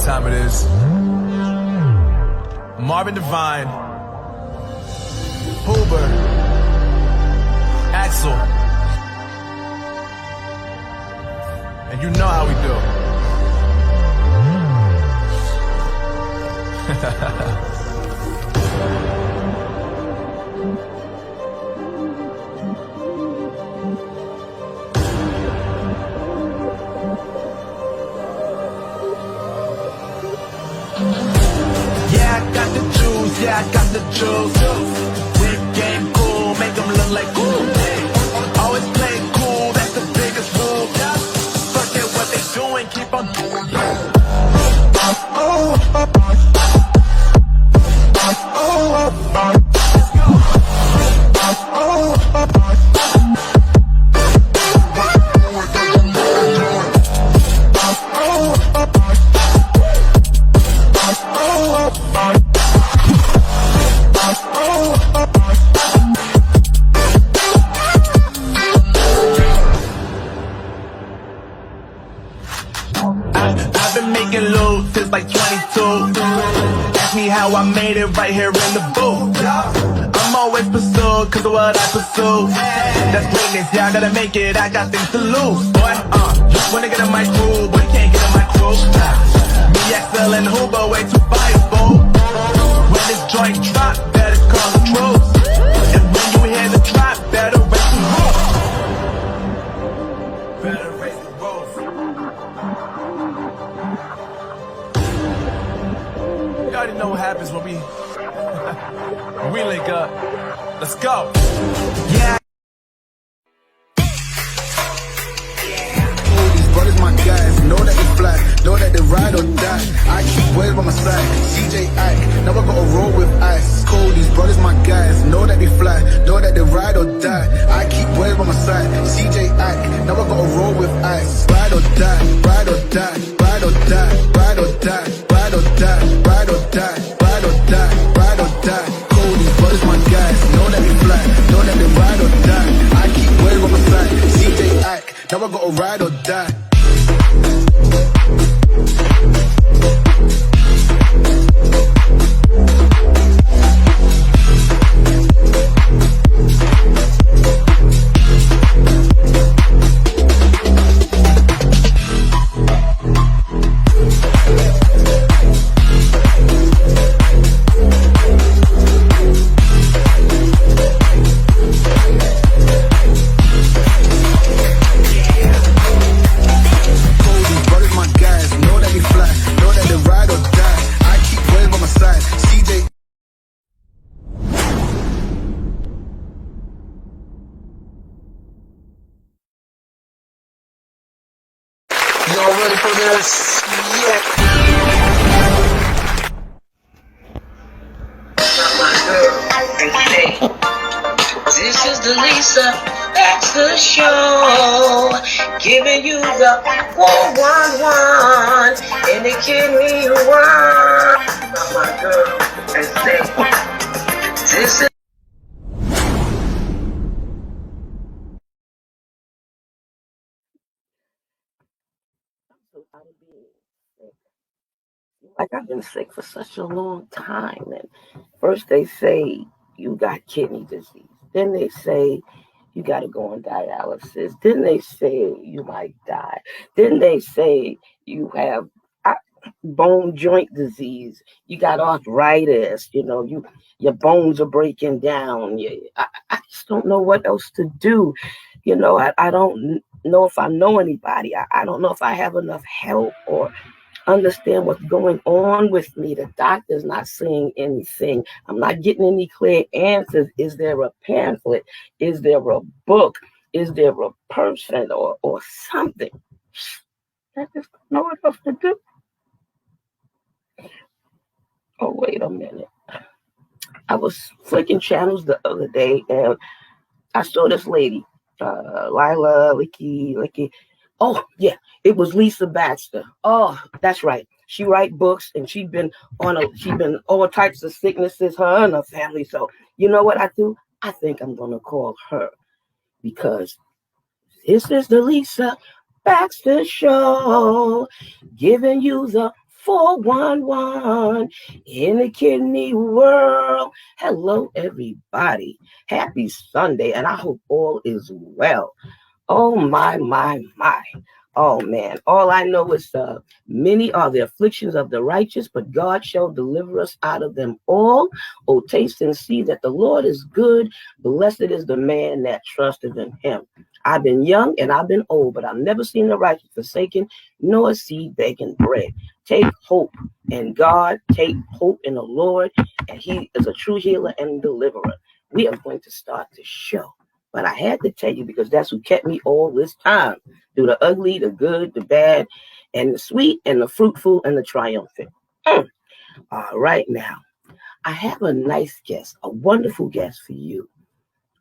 time it is. Marvin Devine, Huber, Axel, and you know how we do. Yeah, I got the juice. Whip game cool, make them look like cool. Always play cool, that's the biggest rule. Forget what they doing, keep on doing. I've been making loot since like 22. Ask me how I made it right here in the booth. I'm always pursued cause of what I pursue. That's greatness, yeah, I gotta make it, I got things to lose. Boy, wanna get in my crew, but you can't get in my crew. Me, Axel, and Huber way too fireable. When this joint drop, better call the troops. And when you hear the drop, better raise the roof. Better raise the roof. You already know what happens when we link up. Let's go. Yeah. All these brothers, my guys, know that they fly, know that they ride or die. I keep waves by my side, CJ Ike, now I gotta roll with ice. Cold, these brothers, my guys, know that they fly, know that they ride or die. I keep waves by my side, CJ Ike, now I gotta roll with ice. Ride or die, ride or die, ride or die, ride or die, ride or die, ride or die, ride or die, ride or die. Cold, these brothers, my guys, know that they fly, know that they ride or die. I keep waves by my side, CJ Ike, now I gotta ride or die. Y'all ready for this? Yeah. This is the Lisa Baxter Show, giving you the 411 and the kidney one. My girl, and say, this is. Like I've been sick for such a long time. And first they say you got kidney disease. Then they say you got to go on dialysis. Then they say you might die. Then they say you have bone joint disease. You got arthritis. You know, your bones are breaking down. I just don't know what else to do. You know, I don't know if I know anybody. I don't know if I have enough help or understand what's going on with me. The doctor's not saying anything. I'm not getting any clear answers. Is there a pamphlet? Is there a book? Is there a person or something? I just don't know what else to do. Oh, wait a minute. I was flicking channels the other day and I saw this lady, Lila, Licky. Oh, yeah, it was Lisa Baxter. Oh, that's right. She write books and she's been all types of sicknesses, her and her family. So you know what I do? I think I'm going to call her because this is the Lisa Baxter Show, giving you the 411 in the kidney world. Hello, everybody. Happy Sunday, and I hope all is well. Oh, my. Oh, man. All I know is many are the afflictions of the righteous, but God shall deliver us out of them all. Oh, taste and see that the Lord is good. Blessed is the man that trusteth in him. I've been young and I've been old, but I've never seen the righteous forsaken, nor a seed begging bread. Take hope in God. Take hope in the Lord, and he is a true healer and deliverer. We are going to start the show. But I had to tell you because that's who kept me all this time. Through the ugly, the good, the bad, and the sweet, and the fruitful, and the triumphant. All right, now, I have a nice guest, a wonderful guest for you.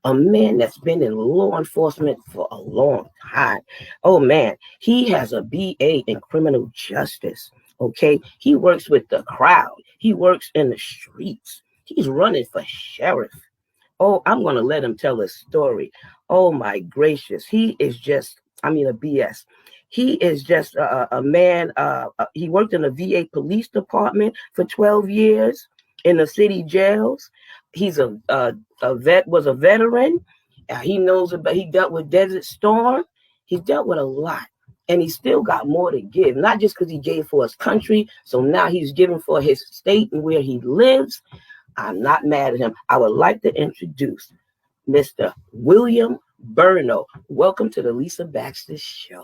A man that's been in law enforcement for a long time. Oh, man, he has a BA in criminal justice, okay? He works with the crowd. He works in the streets. He's running for sheriff. Oh, I'm going to let him tell his story. Oh, my gracious. He is just, a BS. He is just a man. He worked in the VA police department for 12 years in the city jails. He's was a veteran. He dealt with Desert Storm. He's dealt with a lot. And he still got more to give, not just because he gave for his country. So now he's giving for his state and where he lives. I'm not mad at him. I would like to introduce Mr. William Bennett. Welcome to the Lisa Baxter Show.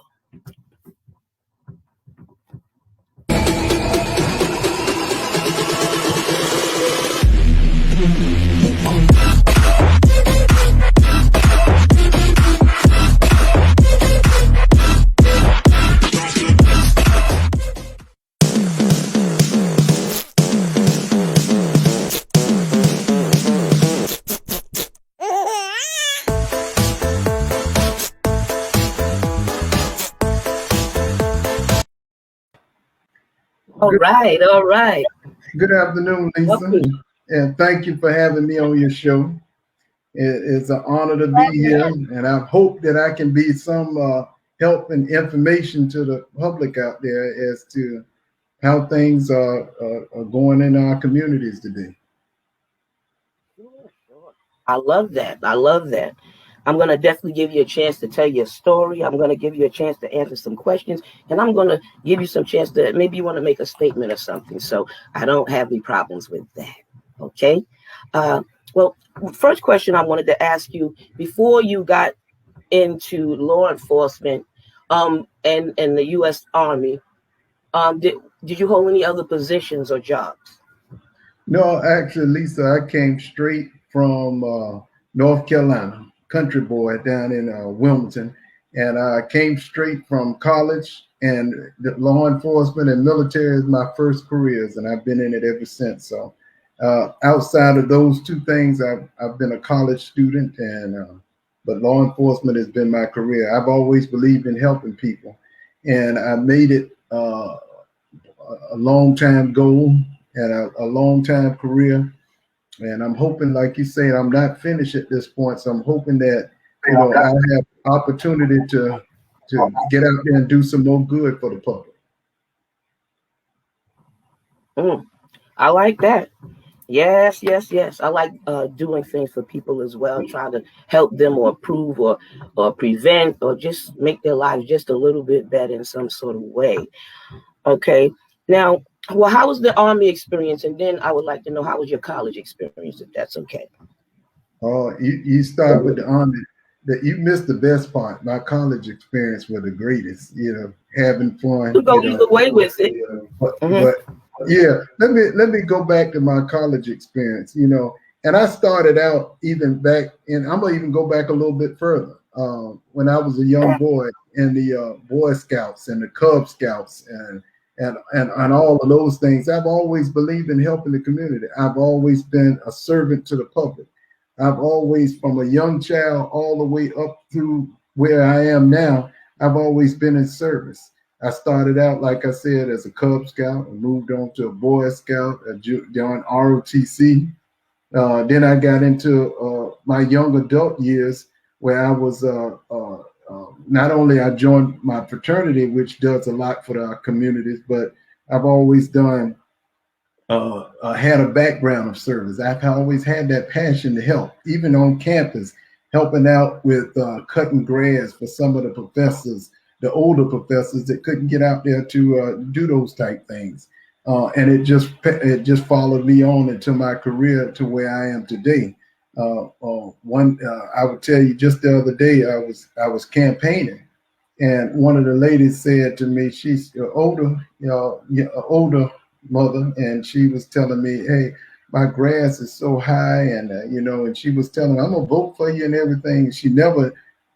All right. Good afternoon, Lisa. Welcome. And thank you for having me on your show. It's an honor to be here, and I hope that I can be some help and information to the public out there as to how things are going in our communities today. Sure. I love that. I'm going to definitely give you a chance to tell your story. I'm going to give you a chance to answer some questions, and I'm going to give you some chance to maybe you want to make a statement or something. So I don't have any problems with that. Okay. Well, first question I wanted to ask you before you got into law enforcement and the U.S. Army, did you hold any other positions or jobs? No, actually, Lisa, I came straight from North Carolina. Country boy down in Wilmington, and I came straight from college, and the law enforcement and military is my first careers, and I've been in it ever since. So outside of those two things, I've been a college student, and but law enforcement has been my career. I've always believed in helping people, and I made it a long time goal and a long time career. And I'm hoping, like you say, I'm not finished at this point. So I'm hoping that I have opportunity to get out there and do some more good for the public. I like that. Yes. I like doing things for people as well, trying to help them or improve or prevent or just make their lives just a little bit better in some sort of way. Okay. Now, well, how was the Army experience? And then I would like to know, how was your college experience, if that's okay? Oh, you start with the Army. That you missed the best part. My college experience was the greatest. Having fun. You go either way with it. But yeah, let me go back to my college experience. And I started out even back, and I'm gonna even go back a little bit further. When I was a young boy in the Boy Scouts and the Cub Scouts and all of those things. I've always believed in helping the community. I've always been a servant to the public. I've always, from a young child all the way up through where I am now, I've always been in service. I started out, like I said, as a Cub Scout and moved on to a Boy Scout, joined ROTC. Then I got into my young adult years where I was not only I joined my fraternity, which does a lot for our communities, but I've always done, had a background of service. I've always had that passion to help, even on campus, helping out with cutting grass for some of the professors, the older professors that couldn't get out there to do those type things. And it just followed me on into my career to where I am today. I would tell you, just the other day, I was campaigning, and one of the ladies said to me, she's older mother, and she was telling me, "Hey, my grass is so high," and and she was telling me, "I'm gonna vote for you and everything." She never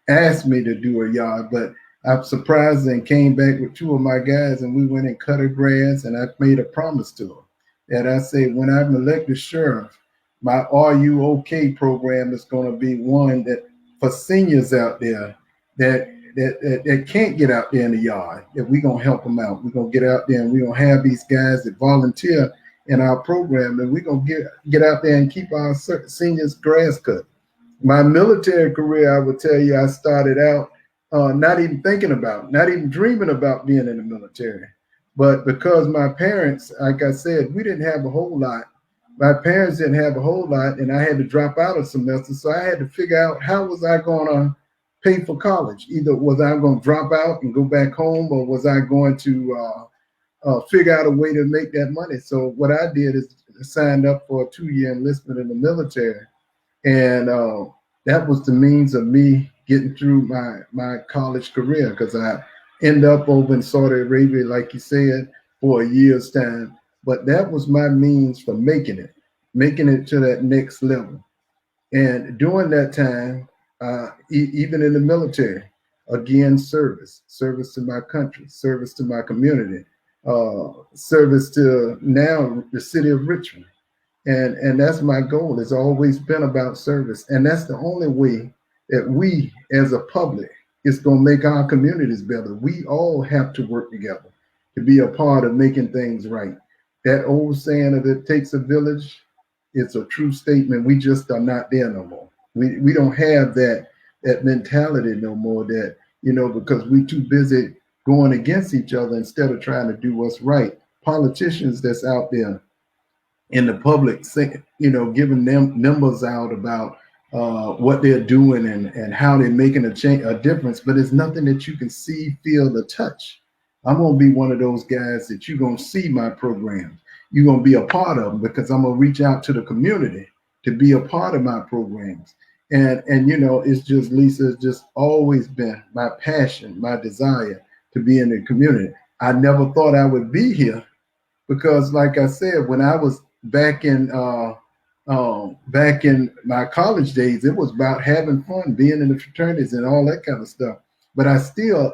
asked me to do her yard, but I surprised and came back with two of my guys, and we went and cut her grass, and I made a promise to her that I said, when I'm elected sheriff, my Are You OK program is going to be one that for seniors out there that can't get out there in the yard, that we're going to help them out. We're going to get out there and we're going to have these guys that volunteer in our program, and we're going to get out there and keep our seniors grass cut. My military career, I would tell you, I started out not even dreaming about being in the military. But because my parents, like I said, we didn't have a whole lot. My parents didn't have a whole lot, and I had to drop out a semester. So I had to figure out, how was I going to pay for college? Either was I going to drop out and go back home, or was I going to figure out a way to make that money? So what I did is signed up for a 2-year enlistment in the military. And that was the means of me getting through my college career, because I ended up over in Saudi Arabia, like you said, for a year's time. But that was my means for making it to that next level. And during that time, even in the military, again, service to my country, service to my community, service to now the city of Richmond. And that's my goal. It's always been about service. And that's the only way that we as a public is going to make our communities better. We all have to work together to be a part of making things right. That old saying of "it takes a village," it's a true statement. We just are not there no more. We don't have that mentality no more, that, because we too busy going against each other instead of trying to do what's right. Politicians that's out there in the public, giving them numbers out about what they're doing and how they're making a difference, but it's nothing that you can see, feel, or touch. I'm going to be one of those guys that you're going to see my programs. You're going to be a part of them, because I'm going to reach out to the community to be a part of my programs. And it's just, Lisa, it's just always been my passion, my desire to be in the community. I never thought I would be here, because like I said, when I was back in my college days, it was about having fun, being in the fraternities and all that kind of stuff. But I still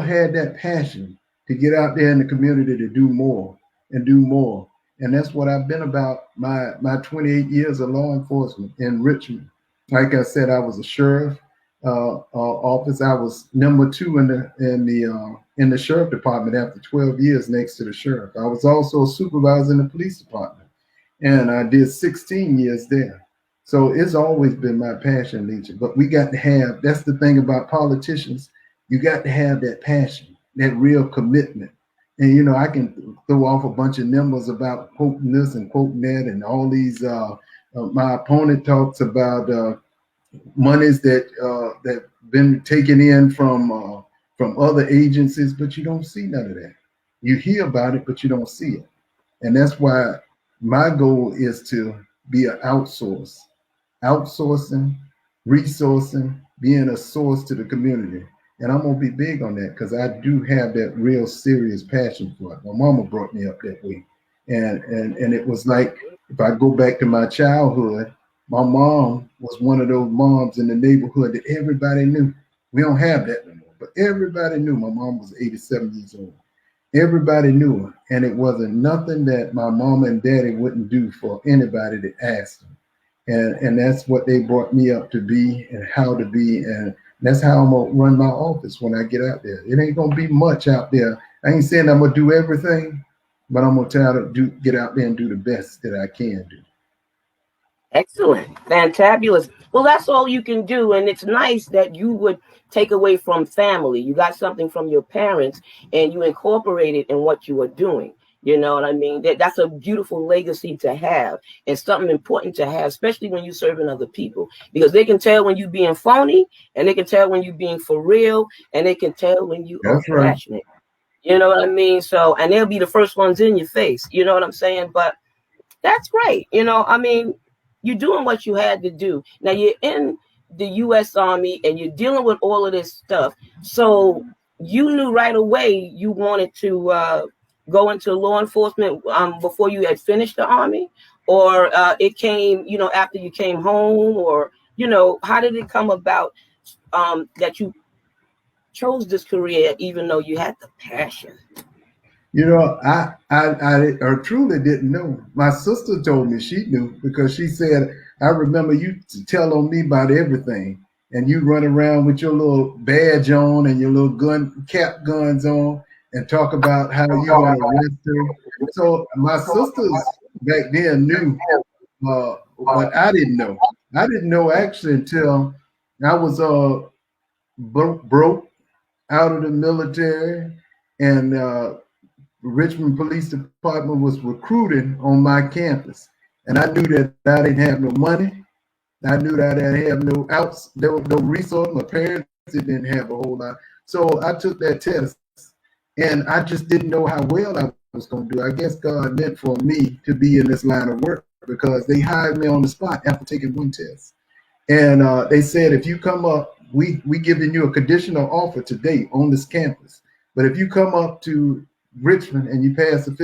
had that passion to get out there in the community to do more and do more. And that's what I've been about my 28 years of law enforcement in Richmond. Like I said, I was a sheriff office. I was number 2 in the sheriff department after 12 years next to the sheriff. I was also a supervisor in the police department, and I did 16 years there. So it's always been my passion, Lisa. But we got to have, that's the thing about politicians, you got to have that passion, that real commitment. And, I can throw off a bunch of numbers about quoting this and quoting that and all these, my opponent talks about monies that been taken in from other agencies, but you don't see none of that. You hear about it, but you don't see it. And that's why my goal is to be an outsourcing, resourcing, being a source to the community. And I'm going to be big on that, because I do have that real serious passion for it. My mama brought me up that way. And it was like, if I go back to my childhood, my mom was one of those moms in the neighborhood that everybody knew. We don't have that no more, but everybody knew my mom was 87 years old. Everybody knew her. And it wasn't nothing that my mama and daddy wouldn't do for anybody that asked them. And that's what they brought me up to be and how to be. And that's how I'm going to run my office when I get out there. It ain't going to be much out there. I ain't saying I'm going to do everything, but I'm going to try to get out there and do the best that I can do. Excellent. Fantabulous. Well, that's all you can do. And it's nice that you would take away from family. You got something from your parents and you incorporate it in what you are doing. You know what I mean? That's a beautiful legacy to have and something important to have, especially when you're serving other people, because they can tell when you're being phony and they can tell when you're being for real and they can tell when you are That's right. passionate. You know what I mean? So, and they'll be the first ones in your face. You know what I'm saying? But that's great. You know, I mean, you're doing what you had to do. Now you're in the U.S. Army and you're dealing with all of this stuff. So you knew right away you wanted to go into law enforcement before you had finished the Army, or it came, you know, after you came home, or, you know, how did it come about that you chose this career even though you had the passion? You know, I truly didn't know. My sister told me she knew because she said, I remember you to tell on me about everything. And you run around with your little badge on and your little cap guns on and talk about how you're going to arrest her. So my sisters back then knew, but I didn't know. I didn't know actually until I was broke out of the military, and Richmond Police Department was recruiting on my campus. And I knew that I didn't have no money. I knew that I didn't have there was no resource. My parents didn't have a whole lot. So I took that test and I just didn't know how well I was going to do. I guess God meant for me to be in this line of work because they hired me on the spot after taking one test. And they said, if you come up, we giving you a conditional offer today on this campus. But if you come up to Richmond and you pass the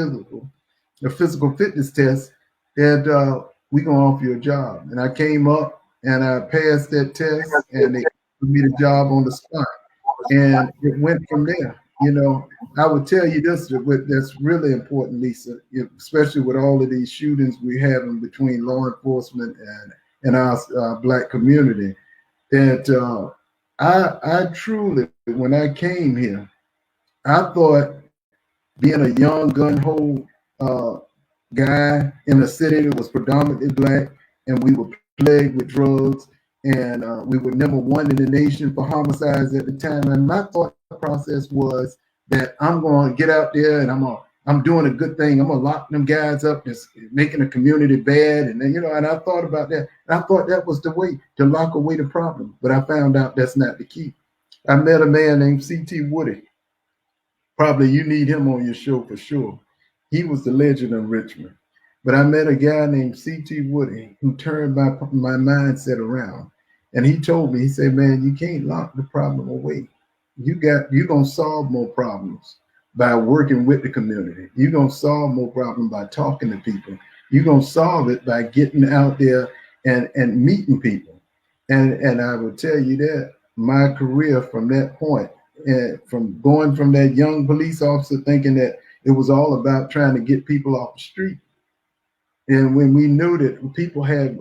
physical fitness test, that we're gonna offer you a job. And I came up and I passed that test and they gave me the job on the spot. And it went from there. You know, I would tell you this, that's really important, Lisa, especially with all of these shootings we have in between law enforcement and our Black community, that I truly, when I came here, I thought being a young gun-ho guy in a city that was predominantly Black, and we were plagued with drugs, and we were number one in the nation for homicides at the time. And my thought process was that I'm going to get out there and I'm doing a good thing. I'm going to lock them guys up that's making the community bad. And then, you know, and I thought about that. I thought that was the way to lock away the problem. But I found out that's not the key. I met a man named C.T. Woody. Probably you need him on your show for sure. He was the legend of Richmond. But I met a guy named C.T. Woody who turned my mindset around. And he told me, he said, man, you can't lock the problem away. You're going to solve more problems by working with the community. You're going to solve more problems by talking to people. You're going to solve it by getting out there and meeting people. And I will tell you that my career from that point, from going from that young police officer thinking that it was all about trying to get people off the street. And when we knew that people had,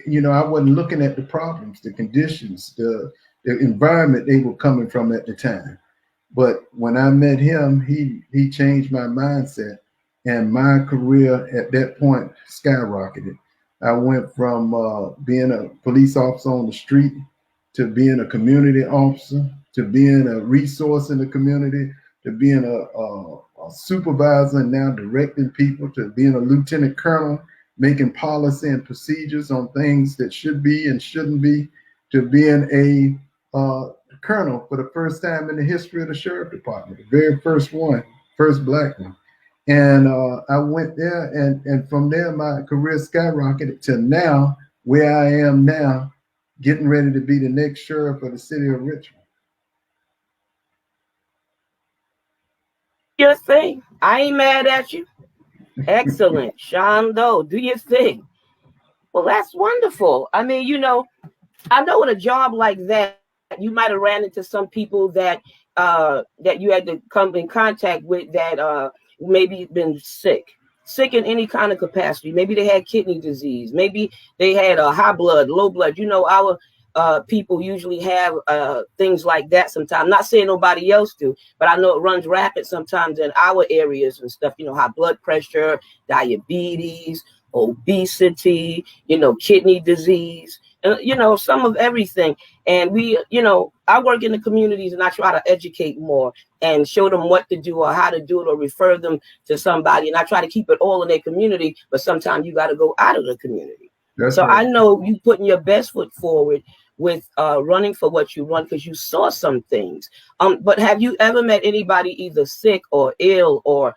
you know, I wasn't looking at the problems, the conditions, the environment they were coming from at the time. But when I met him, he changed my mindset, and my career at that point skyrocketed. I went from being a police officer on the street to being a community officer, to being a resource in the community, to being a supervisor and now directing people, to being a lieutenant colonel, making policy and procedures on things that should be and shouldn't be, to being a colonel for the first time in the history of the sheriff department, the very first Black one. And I went there, and from there my career skyrocketed to now, where I am now, getting ready to be the next sheriff of the city of Richmond. Your thing. I ain't mad at you. Excellent. Shondo, do your thing. Well, that's wonderful. I mean, you know, I know with a job like that, you might have ran into some people that you had to come in contact with that maybe been sick in any kind of capacity. Maybe they had kidney disease. Maybe they had high blood, low blood. You know, our people usually have things like that sometimes. Not saying nobody else do, but I know it runs rapid sometimes in our areas and stuff, you know, high blood pressure, diabetes, obesity, kidney disease, and, some of everything. And I work in the communities and I try to educate more and show them what to do or how to do it or refer them to somebody. And I try to keep it all in their community, but sometimes you got to go out of the community. That's so right. I know you putting your best foot forward with running for what you run because you saw some things. But have you ever met anybody either sick or ill or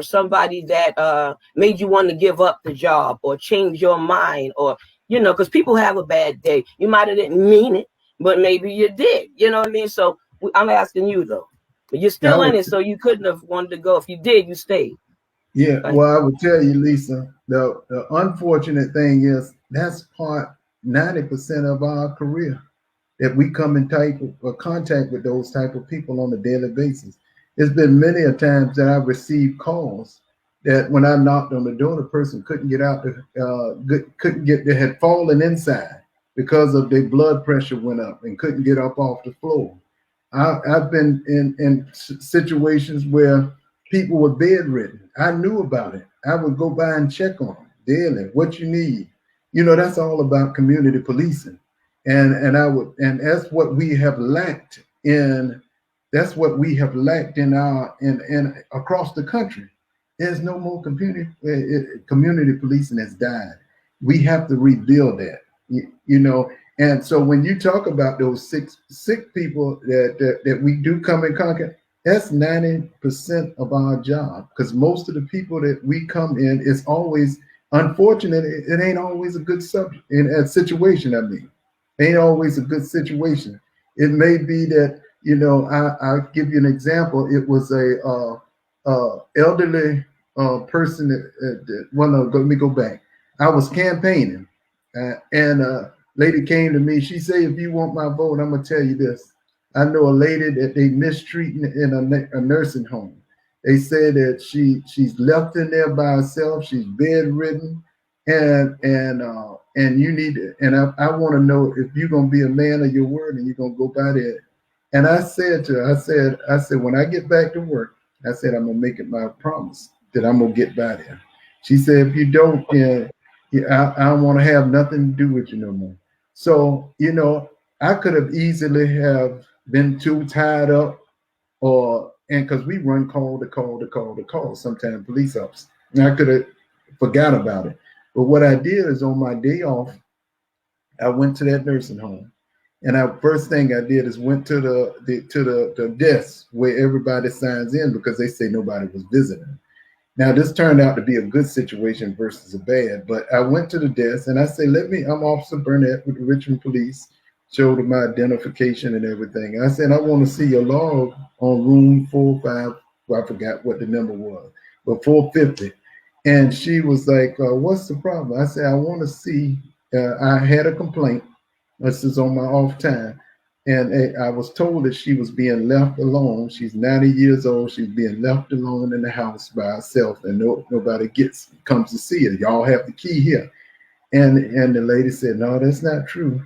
somebody that made you want to give up the job or change your mind or, because people have a bad day. You might have didn't mean it, but maybe you did. You know what I mean? So I'm asking you, though. But you're still in it, so you couldn't have wanted to go. If you did, you stayed. Yeah, well, I would tell you, Lisa, the unfortunate thing is that's part 90% of our career, that we come in contact with those type of people on a daily basis. There's been many a times that I've received calls that when I knocked on the door, the person couldn't get out, they had fallen inside because of their blood pressure went up and couldn't get up off the floor. I've been in situations where people were bedridden. I knew about it. I would go by and check on them daily. What you need, that's all about community policing, and that's what we have lacked in. That's what we have lacked in across the country. There's no more community policing has died. We have to rebuild that, And so when you talk about those sick people that we do come in contact, that's 90% of our job, because most of the people that we come in, it's always, unfortunate, it ain't always a good subject in a situation. I mean, ain't always a good situation. It may be that, I'll give you an example. It was a elderly person let me go back. I was campaigning and a lady came to me. She said, if you want my vote, I'm going to tell you this. I know a lady that they mistreating in a nursing home. They said that she's left in there by herself. She's bedridden, and you need to, and I want to know if you're gonna be a man of your word and you're gonna go by there. And I said to her, I said, when I get back to work, I said I'm gonna make it my promise that I'm gonna get by there. She said, if you don't, I don't want to have nothing to do with you no more. So I could have easily have been too tied up, and because we run call to call, sometimes police officers, and I could have forgot about it. But what I did is on my day off, I went to that nursing home, and first thing I did is went to the desk where everybody signs in because they say nobody was visiting. Now this turned out to be a good situation versus a bad, but I went to the desk and I said, I'm Officer Burnett with the Richmond Police. Showed them my identification and everything. I said, I want to see your log on room 45. Well, I forgot what the number was, but 450. And she was like, what's the problem? I said, I want to see, I had a complaint. This is on my off time. And I was told that she was being left alone. She's 90 years old. She's being left alone in the house by herself, and nobody comes to see her. Y'all have the key here. And the lady said, no, that's not true.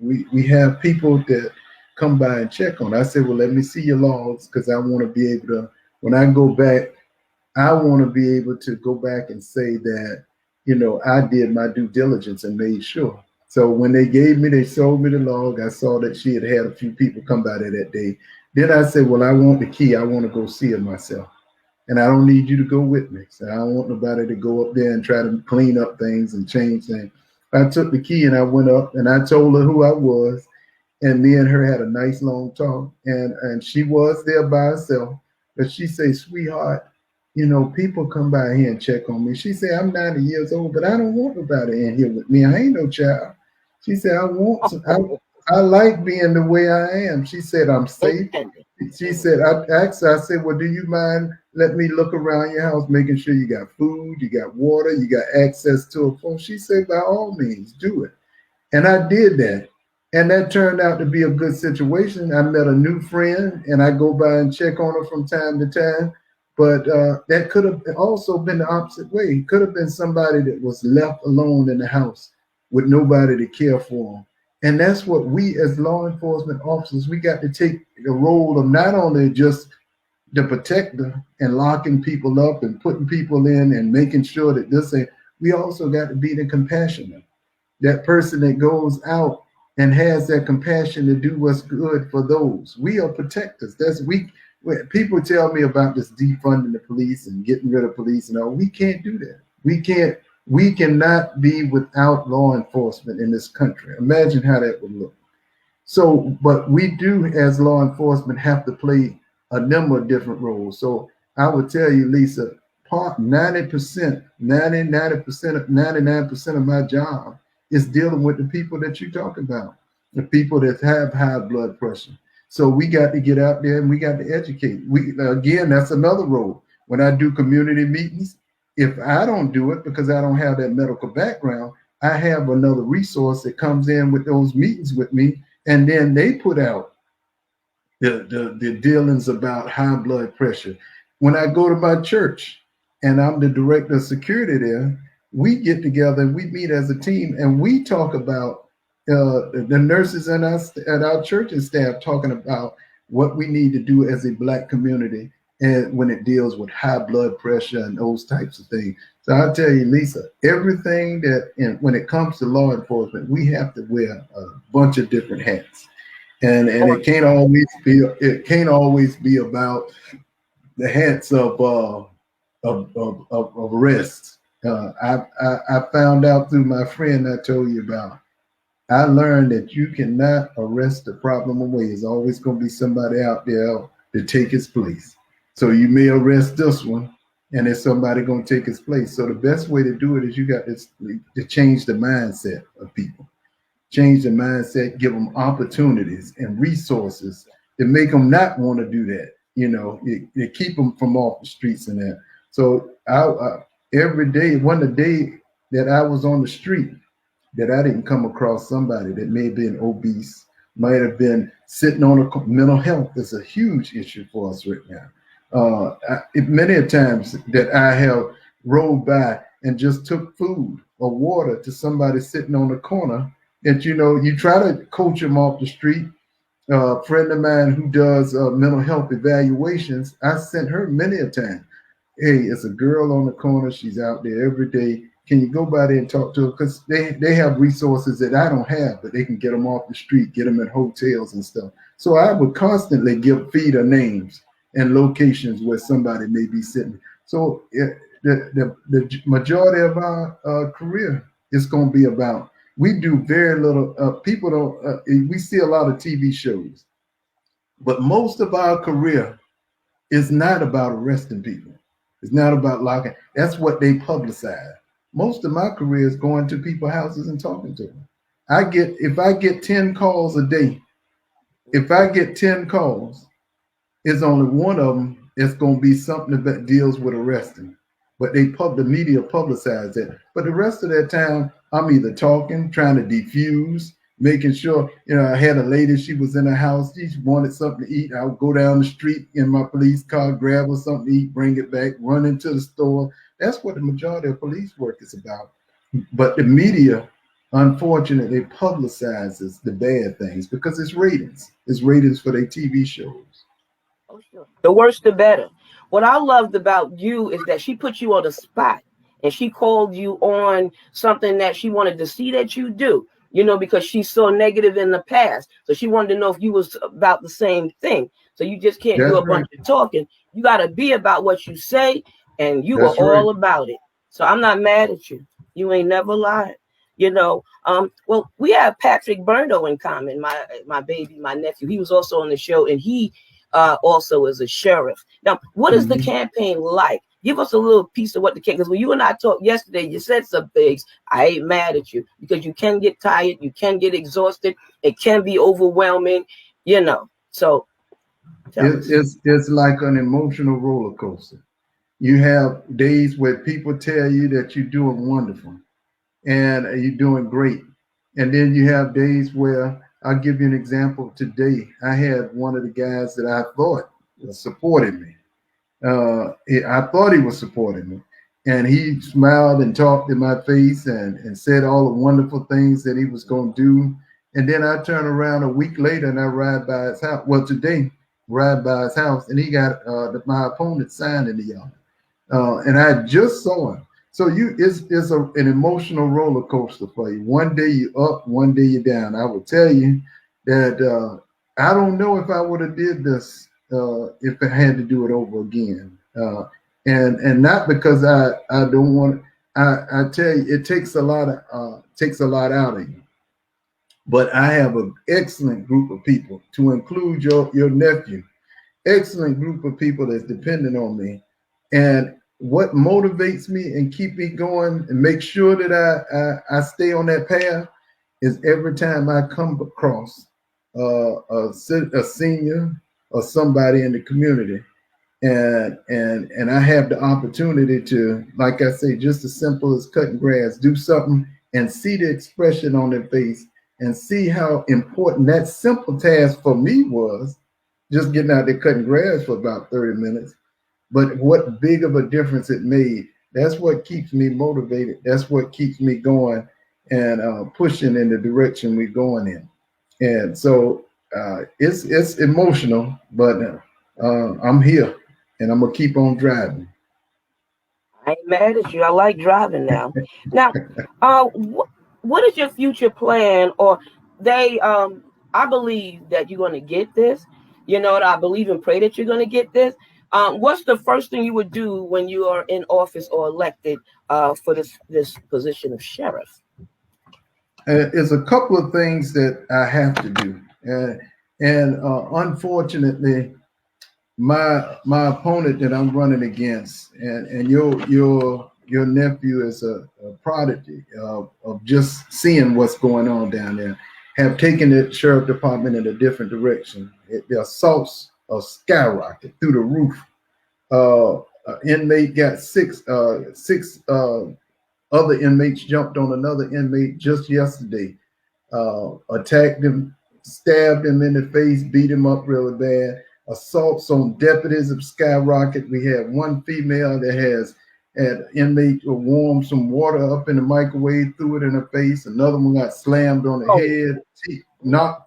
We have people that come by and check on. I said, well, let me see your logs, because I want to be able to, when I go back, I want to be able to go back and say that, I did my due diligence and made sure. So when they sold me the log, I saw that she had a few people come by there that day. Then I said, well, I want the key. I want to go see her myself. And I don't need you to go with me. So I don't want nobody to go up there and try to clean up things and change things. I took the key and I went up and I told her who I was. And me and her had a nice long talk. And she was there by herself. But she said, sweetheart, people come by here and check on me. She said, I'm 90 years old, but I don't want nobody in here with me. I ain't no child. She said, I like being the way I am. She said, I'm safe. She said, I asked her, I said, well, do you mind let me look around your house, making sure you got food, you got water, you got access to a phone? She said, by all means, do it. And I did that. And that turned out to be a good situation. I met a new friend, and I go by and check on her from time to time. But that could have also been the opposite way. It could have been somebody that was left alone in the house with nobody to care for them. And that's what we as law enforcement officers, we got to take the role of not only just the protector and locking people up and putting people in and making sure that this ain't, we also got to be the compassionate. That person that goes out and has that compassion to do what's good for those. We are protectors. That's we. When people tell me about this defunding the police and getting rid of police and all, we can't do that. We can't. We cannot be without law enforcement in this country. Imagine how that would look. So, but we do, as law enforcement, have to play a number of different roles. So I would tell you, Lisa, 90%, 99% of my job is dealing with the people that you talk about, the people that have high blood pressure. So we got to get out there and we got to educate. Again, that's another role. When I do community meetings, if I don't do it because I don't have that medical background, I have another resource that comes in with those meetings with me, and then they put out the dealings about high blood pressure. When I go to my church and I'm the director of security there, we get together and we meet as a team and we talk about the nurses and us at our church and staff talking about what we need to do as a Black community and when it deals with high blood pressure and those types of things. So I'll tell you, Lisa, everything when it comes to law enforcement, we have to wear a bunch of different hats. And it can't always be about the hats of arrests. I found out through my friend I told you about. I learned that you cannot arrest the problem away. There's always going to be somebody out there to take its place. So you may arrest this one, and there's somebody going to take its place. So the best way to do it is you got to change the mindset of people. Change the mindset, give them opportunities and resources to make them not want to do that. You know, you keep them from off the streets and that. So every day, one day that I was on the street, that I didn't come across somebody that may have been obese, might have been sitting on a mental health is a huge issue for us right now. Many times that I have rolled by and just took food or water to somebody sitting on the corner that, you know, you try to coach them off the street. A friend of mine who does mental health evaluations, I sent her many a time. Hey, it's a girl on the corner. She's out there every day. Can you go by there and talk to her? Because they have resources that I don't have, but they can get them off the street, get them in hotels and stuff. So I would constantly feed her names and locations where somebody may be sitting. So the majority of our career is going to be about, we do very little, people don't, we see a lot of TV shows, but most of our career is not about arresting people. It's not about locking. That's what they publicize. Most of my career is going to people's houses and talking to them. If I get 10 calls a day, if I get 10 calls, it's only one of them that's going to be something that deals with arresting. But the media publicize that. But the rest of that time, I'm either talking, trying to defuse, making sure, you know, I had a lady, she was in her house, she wanted something to eat. I would go down the street in my police car, grab her something to eat, bring it back, run into the store. That's what the majority of police work is about. But the media, unfortunately, publicizes the bad things because it's ratings. It's ratings for their TV shows. Oh, sure. The worse, the better. What I loved about you is that she put you on the spot and she called you on something that she wanted to see that you do, you know, because she saw negative in the past. So she wanted to know if you was about the same thing. So you just can't do a bunch of talking. You got to be about what you say, and you are all about it. So I'm not mad at you. You ain't never lied. You know, well, we have Patrick Burno in common, my baby, my nephew. He was also on the show, and he also is a sheriff. Now, what is the campaign like? Give us a little piece of what the campaign, because when you and I talked yesterday, you said some things. I ain't mad at you because you can get tired, you can get exhausted, it can be overwhelming, you know. So it's like an emotional roller coaster. You have days where people tell you that you're doing wonderful and you're doing great. And then you have days where, I'll give you an example. Today, I had one of the guys that I thought was supporting me. I thought he was supporting me. And he smiled and talked in my face and said all the wonderful things that he was going to do. And then I turn around a week later and I ride by his house. Well, today, ride by his house, and he got my opponent signed in the yard. And I just saw him. So it's an emotional roller coaster for you. One day you up, one day you're down. I will tell you that I don't know if I would have did this if I had to do it over again. And not because I don't want. I tell you, it takes a lot out of you. But I have an excellent group of people, to include your nephew. Excellent group of people that's dependent on me. And what motivates me and keep me going and make sure that I stay on that path is every time I come across a senior or somebody in the community, and I have the opportunity to, like I say, just as simple as cutting grass, do something and see the expression on their face and see how important that simple task for me was, just getting out there cutting grass for about 30 minutes. But what big of a difference it made. That's what keeps me motivated. That's what keeps me going and pushing in the direction we're going in. And so it's emotional, but I'm here and I'm gonna keep on driving. I ain't mad at you. I like driving now. Now, what is your future plan? Or I believe that you're going to get this. You know, I believe and pray that you're going to get this. What's the first thing you would do when you are in office or elected for this position of sheriff? There's a couple of things that I have to do, and unfortunately, my opponent that I'm running against, and your nephew is a prodigy of just seeing what's going on down there, have taken the sheriff department in a different direction. The assaults are skyrocketed through the roof. Inmate got six other inmates jumped on another inmate just yesterday, attacked him, stabbed him in the face, beat him up really bad. Assaults on deputies have skyrocketed. We have one female that has had inmate warm some water up in the microwave, threw it in her face. Another one got slammed on the head,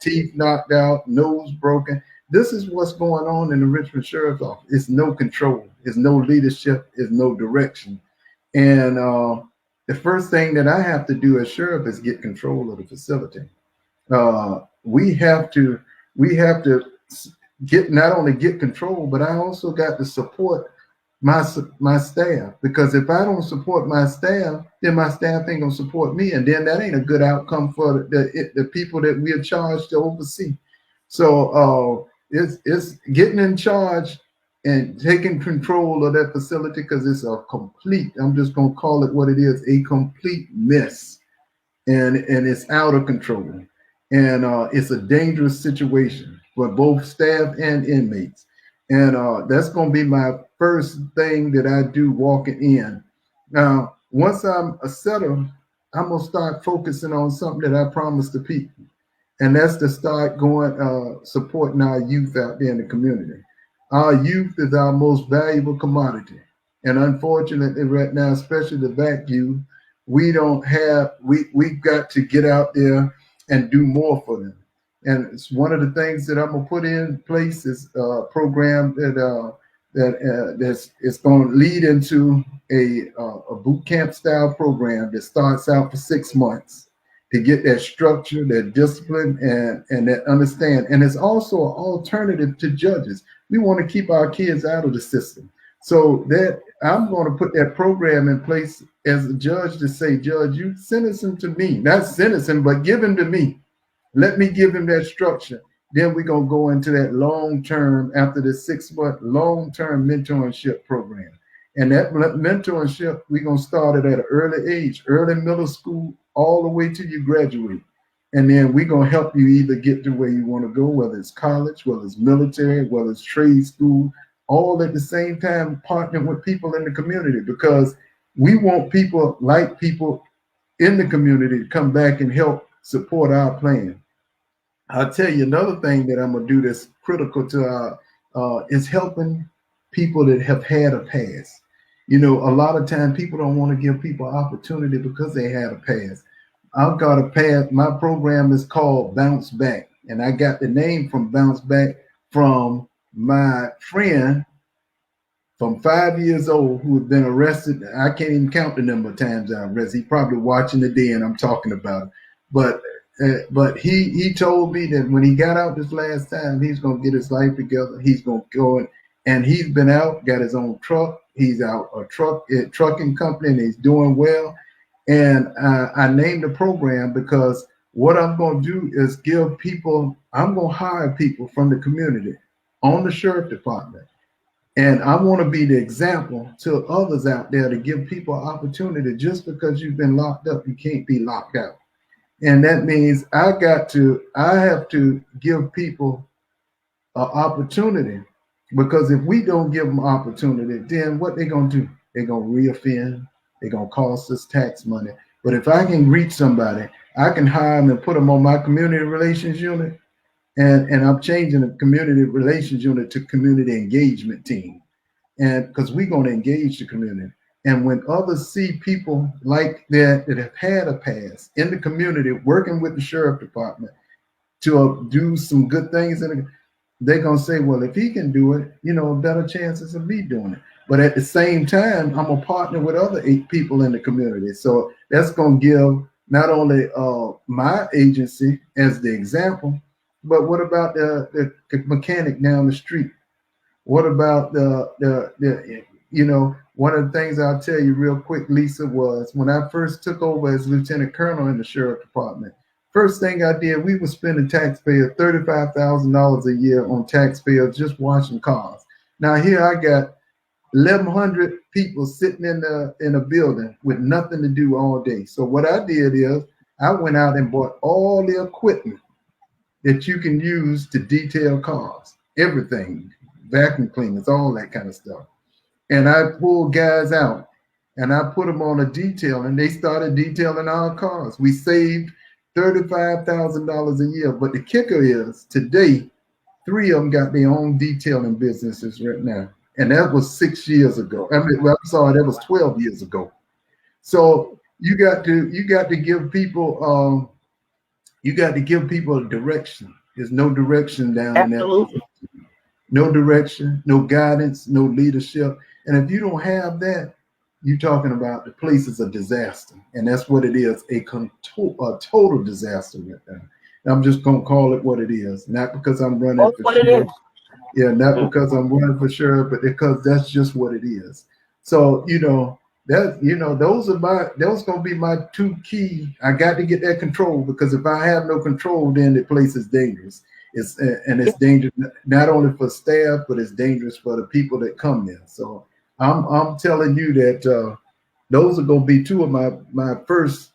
teeth knocked out, nose broken. This is what's going on in the Richmond Sheriff's Office. It's no control. It's no leadership. It's no direction. And the first thing that I have to do as sheriff is get control of the facility. We have to get not only get control, but I also got to support my staff, because if I don't support my staff, then my staff ain't gonna support me, and then that ain't a good outcome for the people that we are charged to oversee. So it's getting in charge and taking control of that facility, because it's a complete, I'm just gonna call it what it is, a complete mess, and it's out of control, and it's a dangerous situation for both staff and inmates. And that's going to be my first thing that I do walking in. Now, once I'm settled, I'm going to start focusing on something that I promised the people. And that's to start going, supporting our youth out there in the community. Our youth is our most valuable commodity. And unfortunately right now, especially the black youth, we've got to get out there and do more for them. And it's one of the things that I'm gonna put in place is a program that's going to lead into a boot camp style program that starts out for 6 months to get that structure, that discipline, and that understand. And it's also an alternative to judges. We want to keep our kids out of the system, so that I'm going to put that program in place as a judge to say, Judge, you sentence him to me, not sentence him, but give him to me. Let me give him that structure. Then we're going to go into that long-term, after the 6-month long-term mentorship program. And that mentorship, we're going to start it at an early age, early middle school, all the way till you graduate. And then we're going to help you either get to where you want to go, whether it's college, whether it's military, whether it's trade school, all at the same time partnering with people in the community, because we want people like people in the community to come back and help support our plan. I'll tell you another thing that I'm gonna do that's critical to our is helping people that have had a past. You know, a lot of time people don't want to give people opportunity because they had a past. I've got a past. My program is called Bounce Back, and I got the name from Bounce Back from my friend from 5 years old who had been arrested. I can't even count the number of times I arrested. He's probably watching today and I'm talking about it. But he told me that when he got out this last time, he's going to get his life together. He's going to go in, and he's been out, got his own truck. He's out a trucking company, and he's doing well. And I named the program because what I'm going to do is give people, I'm going to hire people from the community on the sheriff department. And I want to be the example to others out there to give people opportunity. Just because you've been locked up, you can't be locked out. And that means I have to give people an opportunity, because if we don't give them opportunity, then what they're going to do? They're going to reoffend. They're going to cost us tax money. But if I can reach somebody, I can hire them and put them on my community relations unit. And I'm changing the community relations unit to community engagement team. And because we're going to engage the community. And when others see people like that have had a past in the community, working with the sheriff department to do some good things, they're going to say, well, if he can do it, better chances of me doing it. But at the same time, I'm a partner with other 8 people in the community. So that's going to give not only my agency as the example, but what about the mechanic down the street? What about one of the things I'll tell you real quick, Lisa, was when I first took over as lieutenant colonel in the sheriff department, first thing I did, we were spending taxpayers $35,000 a year on taxpayers just washing cars. Now here I got 1,100 people sitting in a building with nothing to do all day. So what I did is I went out and bought all the equipment that you can use to detail cars, everything, vacuum cleaners, all that kind of stuff. And I pulled guys out and I put them on a detail, and they started detailing our cars. We saved $35,000 a year. But the kicker is today, 3 of them got their own detailing businesses right now. And that was 6 years ago. That was 12 years ago. So you got to give people a direction. There's no direction down in that. No direction, no guidance, no leadership. And if you don't have that, you're talking about the place is a disaster. And that's what it is, a total disaster right now. And I'm just going to call it what it is. Not because I'm running for sheriff. Yeah, not because I'm running for sheriff, but because that's just what it is. So, those going to be my 2 key. I got to get that control, because if I have no control, then the place is dangerous. It's dangerous not only for staff, but it's dangerous for the people that come there. So I'm telling you that those are going to be 2 of my first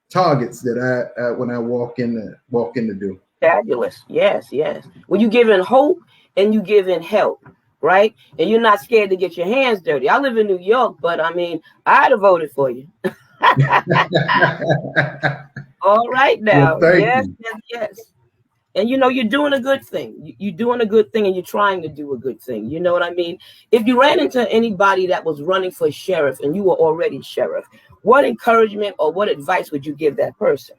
targets that I when I walk in the door. Fabulous. Yes. Well, you giving hope and you giving help, right? And you're not scared to get your hands dirty. I live in New York, but I mean, I'd have voted for you. All right now. Well, yes. And you're doing a good thing. You're doing a good thing, and you're trying to do a good thing. You know what I mean? If you ran into anybody that was running for sheriff and you were already sheriff, what encouragement or what advice would you give that person?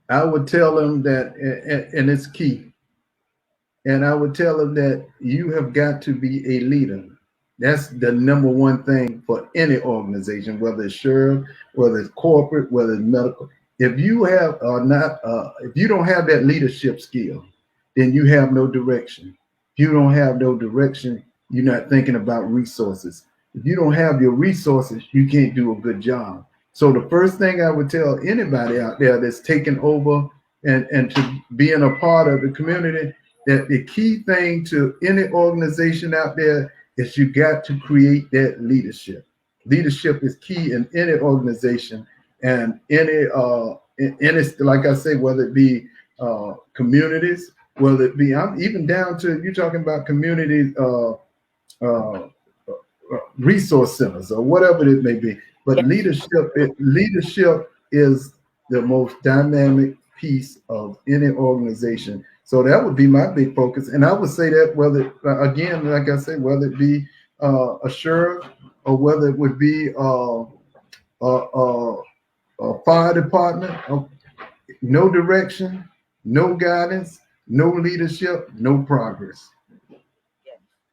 I would tell them that, and it's key. And I would tell them that you have got to be a leader. That's the number one thing for any organization, whether it's sheriff, whether it's corporate, whether it's medical. If you if you don't have that leadership skill, then you have no direction. If you don't have no direction, you're not thinking about resources. If you don't have your resources, you can't do a good job. So the first thing I would tell anybody out there that's taking over and to being a part of the community, that the key thing to any organization out there is you got to create that leadership. Leadership is key in any organization. And any, like I say, whether it be communities, whether it be, I'm even down to, you're talking about community resource centers or whatever it may be. But leadership is the most dynamic piece of any organization. So that would be my big focus. And I would say that whether, again, like I say, whether it be a sheriff or whether it would be a fire department, no direction, no guidance, No leadership, no progress. Yes,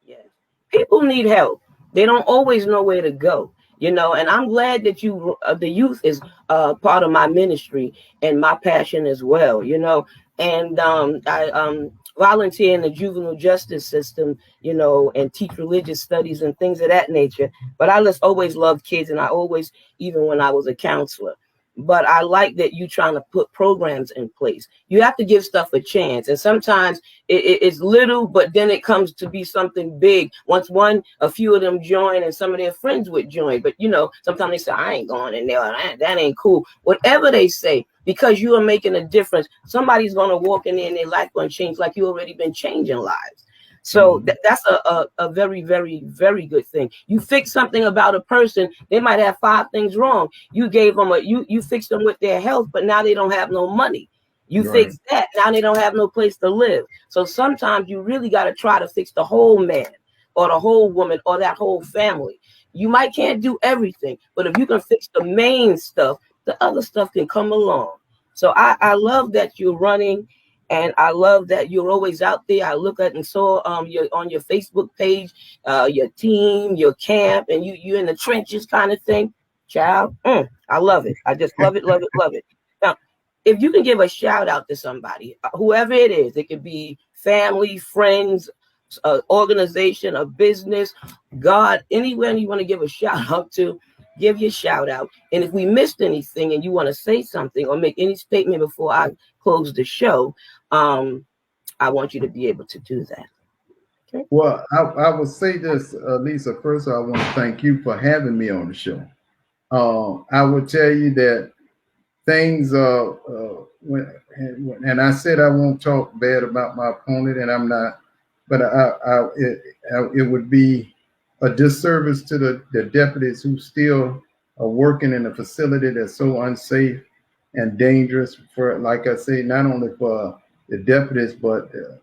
yes. People need help. They don't always know where to go, you know. And I'm glad that the youth is part of my ministry and my passion as well, you know. And I volunteer in the juvenile justice system, you know, and teach religious studies and things of that nature. But I just always loved kids, and I always, even when I was a counselor. But I like that you trying to put programs in place. You have to give stuff a chance, and sometimes it's little, but then it comes to be something big. Once a few of them join, and some of their friends would join. But you know, sometimes they say, "I ain't going in there. That ain't cool." Whatever they say, because you are making a difference, somebody's gonna walk in there and their life gonna change, like you already been changing lives. So that's a very, very, very good thing. You fix something about a person, they might have 5 things wrong. You gave them you fixed them with their health, but now they don't have no money. You fix that, now they don't have no place to live. So sometimes you really got to try to fix the whole man or the whole woman or that whole family. You can't do everything, but if you can fix the main stuff, the other stuff can come along. So I love that you're running. And I love that you're always out there. I look at and saw your on your Facebook page, your team, your camp, and you in the trenches kind of thing. Child, I love it. I just love it, love it, love it. Now, if you can give a shout out to somebody, whoever it is, it could be family, friends, organization, a business, God, anyone you want to give a shout out to, give your shout out. And if we missed anything and you want to say something or make any statement before I close the show, I want you to be able to do that. Okay. Well, I will say this, Lisa. First, I want to thank you for having me on the show. I will tell you that things, and I said I won't talk bad about my opponent, and I'm not, but it would be a disservice to the deputies who still are working in a facility that's so unsafe and dangerous for, like I say, not only for the deputies, but the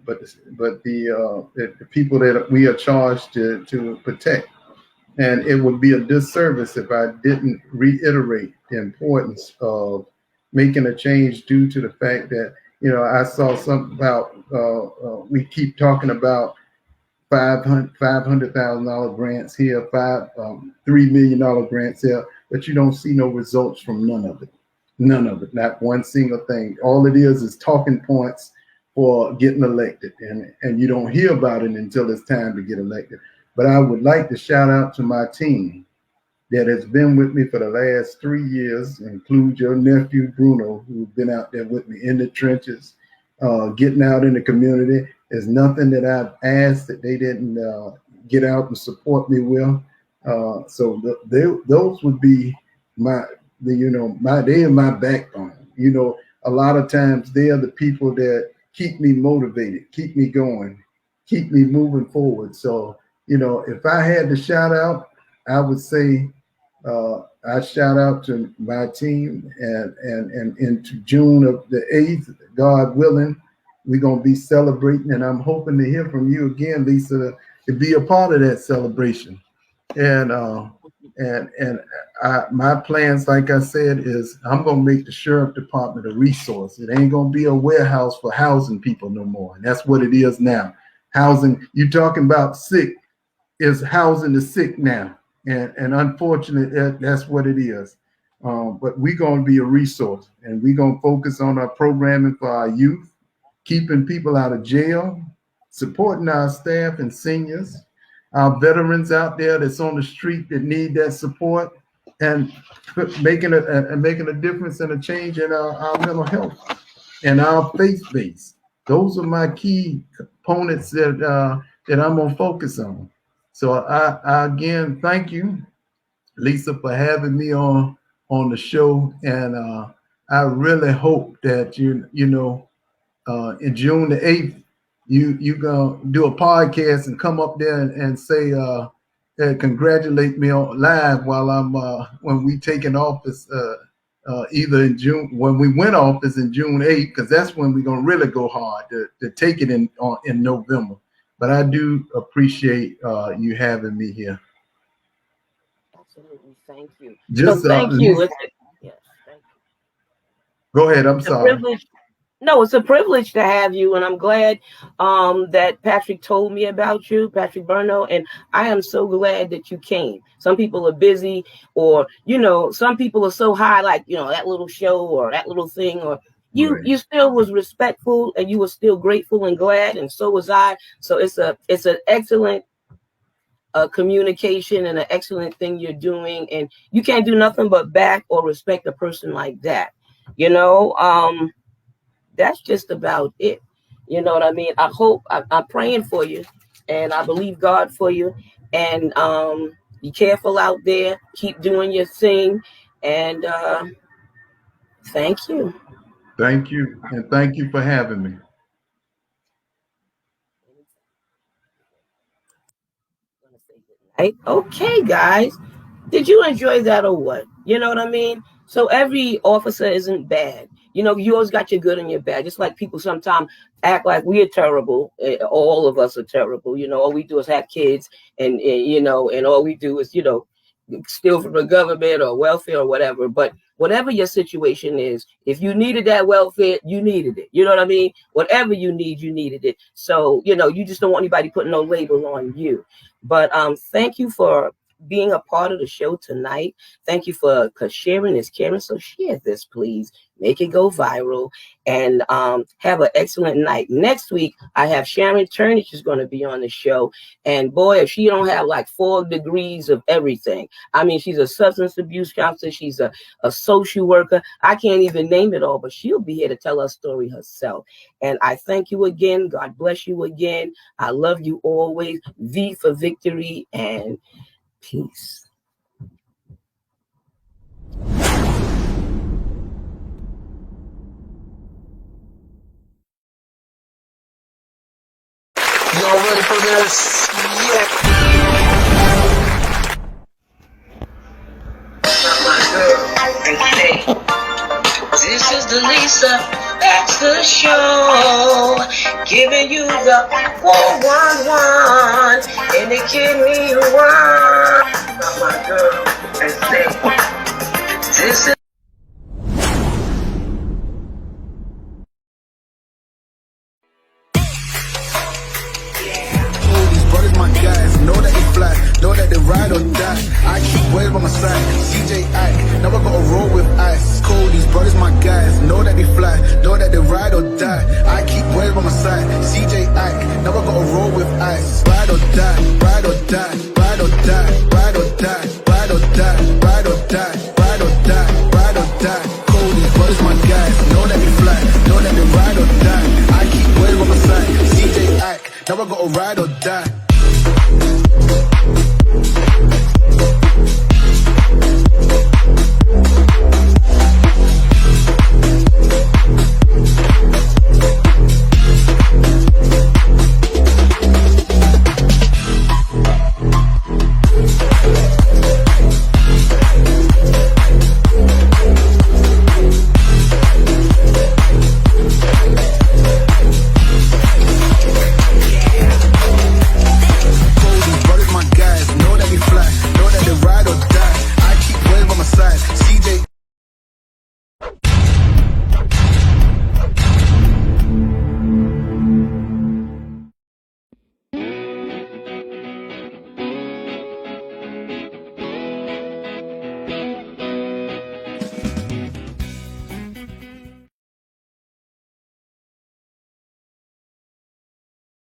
people that we are charged to protect. And it would be a disservice if I didn't reiterate the importance of making a change due to the fact that, you know, I saw something about, we keep talking about $500,000 grants here, $3 million grants here, but you don't see no results from none of it. None of it, not one single thing. All it is talking points for getting elected, and you don't hear about it until it's time to get elected. But I would like to shout out to my team that has been with me for the last 3 years, include your nephew, Bruno, who's been out there with me in the trenches, getting out in the community. There's nothing that I've asked that they didn't get out and support me with. So those would be they are my backbone. You know, a lot of times they are the people that keep me motivated, keep me going, keep me moving forward. So, you know, if I had to shout out, I would say I shout out to my team, and into June of the 8th, God willing, we're gonna be celebrating, and I'm hoping to hear from you again, Lisa, to be a part of that celebration. And my plans, like I said, is I'm gonna make the sheriff department a resource. It ain't gonna be a warehouse for housing people no more, and that's what it is now. Housing, you talking about sick, is housing the sick now, and unfortunately, that's what it is. But we're gonna be a resource, and we're gonna focus on our programming for our youth, keeping people out of jail, supporting our staff and seniors, our veterans out there that's on the street that need that support, and making a difference and a change in our mental health and our faith base. Those are my key components that I'm gonna focus on. So I again thank you, Lisa, for having me on the show, and I really hope that in June the 8th, you gonna do a podcast and come up there and say congratulate me on live while I'm when we take in office either in June, when we win office in June 8th, because that's when we're gonna really go hard to take it in November. But I do appreciate you having me here. Absolutely, thank you. Just thank you. Yes, thank you. Go ahead. I'm sorry. No, it's a privilege to have you, and I'm glad that Patrick told me about you, Patrick Burno, and I am so glad that you came. Some people are busy, or some people are so high, like that little show or that little thing, or you still was respectful, and you were still grateful and glad, and so was I. So it's an excellent communication and an excellent thing you're doing, and you can't do nothing but back or respect a person like that. That's just about it. You know what I mean? I'm praying for you, and I believe God for you. And be careful out there. Keep doing your thing. And thank you. Thank you. And thank you for having me. Okay, guys. Did you enjoy that or what? You know what I mean? So every officer isn't bad. You always got your good and your bad. Just like people sometimes act like we are terrible. All of us are terrible. All we do is have kids, and all we do is steal from the government or welfare or whatever. But whatever your situation is, if you needed that welfare, you needed it. You know what I mean? Whatever you need, you needed it. So you just don't want anybody putting no label on you. But thank you for being a part of the show tonight. Thank you for sharing this, Karen. So share this, please. Make it go viral, and have an excellent night. Next week, I have Sharon Turnage is going to be on the show. And boy, if she don't have like 4 degrees of everything. I mean, she's a substance abuse counselor. She's a social worker. I can't even name it all, but she'll be here to tell her story herself. And I thank you again. God bless you again. I love you always. V for victory and peace. Y'all ready for this? Yeah. My girl, and say, this is the Lisa Baxter Show, giving you the 411 and the kidney one. My girl, and say, this is